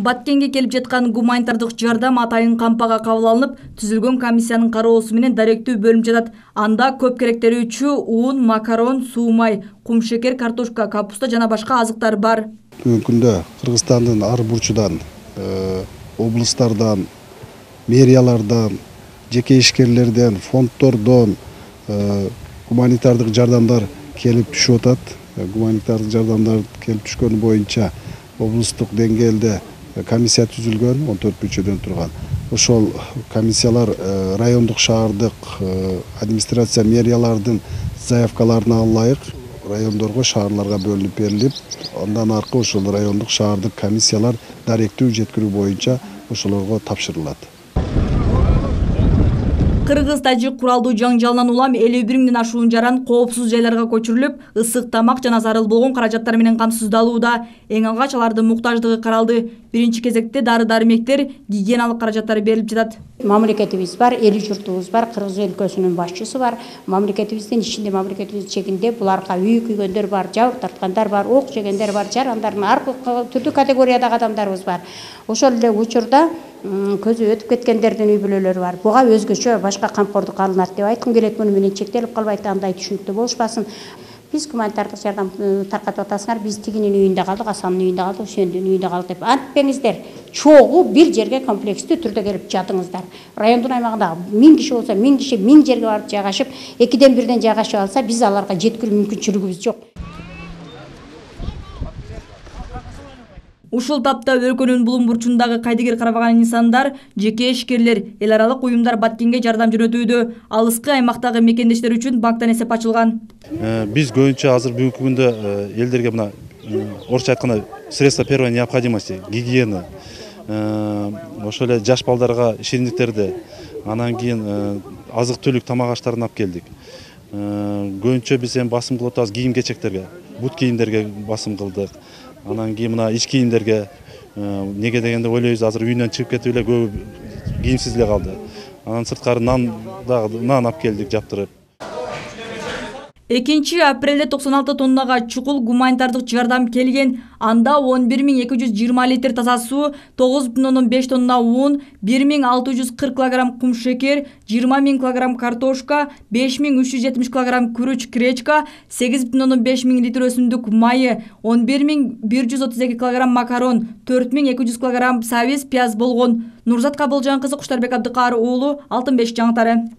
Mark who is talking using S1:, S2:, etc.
S1: Баткенге келип жаткан гуманитардык жардам атайын кампага кабыл алынып, түзүлгөн комиссиянын кароосу менен даректүү бөлүнүп жатат. Анда көп керектерүүчү ун, макарон, суу май, кумшекер, картошка, капуста жана башка азыктар бар.
S2: Бүгүнкү күндө Кыргызстандын ар бурчудан, облустардан, мэриялардан, жеке ишкерлерден, фонддордон гуманитардык жардамдар келип түшүп атат. Гуманитардык жардамдар келип түшкөнү боюнча облустук деңгээлде комиссия түзүлгөн, 14 мүчөдөн турган. Ошол комиссиялар райондук, шаардык администрация мэриялардын заявкаларына ылайык райондорго, шаарларга бөлүнүп берилип, андан аркы ошол райондук, шаардык комиссиялар даректүү жеткирүү боюнча ошолорго тапшырылат.
S1: Кыргыз-тажик куралдуу жаңжалынан улам 51 миңден ашуун жаран коопсуз жайларга көчүрүлүп, ысык тамак жана зарыл болгон каражаттар менен камсыздалууда. Эң алгач алардын муктаждыгы каралды. Биринчи кезекте дары-дармектер, гигиеналык каражаттар берилип жатат.
S3: Мамлекетибиз бар, эли журтубуз бар, Кыргыз өлкөсүнүн башчысы бар. Мамлекетибиздин ичинде, мамлекетибиздин чегинде буларга үй күйгөндөр бар, жабыр тарткандар бар, ок жегендер бар, жарандардын ар түрдүү категориядагы адамдарыбыз бар. Ошол эле учурда көзү өтүп кеткендердин үй бүлөлөрү бар. Буга өзгөчө башка камкордук алынат деп айткым келет. Муну менен чектелип калбайт, андай түшүнүктүү болушпасын. Биз гуманитардык жардам таркатып атасыңар, биз тигинин үйүндө калдык, Асанын үйүндө калдык, Үсөндүн үйүндө калдык деп антпеңиздер. Чогуу бир жерге комплекстүү түрдө келип жатыңыздар. Райондун аймагында 1000 киши болсо, 1000 киши 1000 жерге барып жайгашып, 2ден 1ден жайгашып алса, биз аларга жеткирүү мүмкүнчүлүгүбүз жок.
S1: Ушул тапта өлкөнүн булуң бурчундагы кайдыгер карабаган инсандар, жеке ишкерлер, эл аралык уюмдар Баткенге жардам жөнөтүүдө. Алыскы аймактагы мекендештер үчүн банктан эсеп ачылган.
S4: Биз көбүнчө азыр бүгүнкү күндө элдерге мына орусча айтканда средства первой необходимости, гигиена, ошол эле жаш балдарга шириндиктерди, анан кийин азык-түлүк тамак аштарын алып келдик. Көбүнчө биз эми басым кылып атабыз кийим-кечектерге, бут кийимдерге басым кылдык. Анан кийин мына ич кийимдерге, неге дегенде ойлойбуз, азыр үйүнөн чыгып кетип эле көбү кийимсиз эле калды. Анан сырткары нан алып келдик жаптырып.
S1: 2 апрелде 96 тоннага чукул гуманитардык жардам келген. Анда 11220 литр таза суу, 9,5 тонна un, 1640 килограмм кумшекер, 20000 килограмм картошка, 5370 килограмм күрүч гречка, 8500 литр өсүмдүк майы, 11132 килограмм макарон, 4200 килограмм сабиз, пияз болгон. Нурзат Кабылжан кызы, Куштарбек Абдыкаар уулу, Алтын беш жаңтары.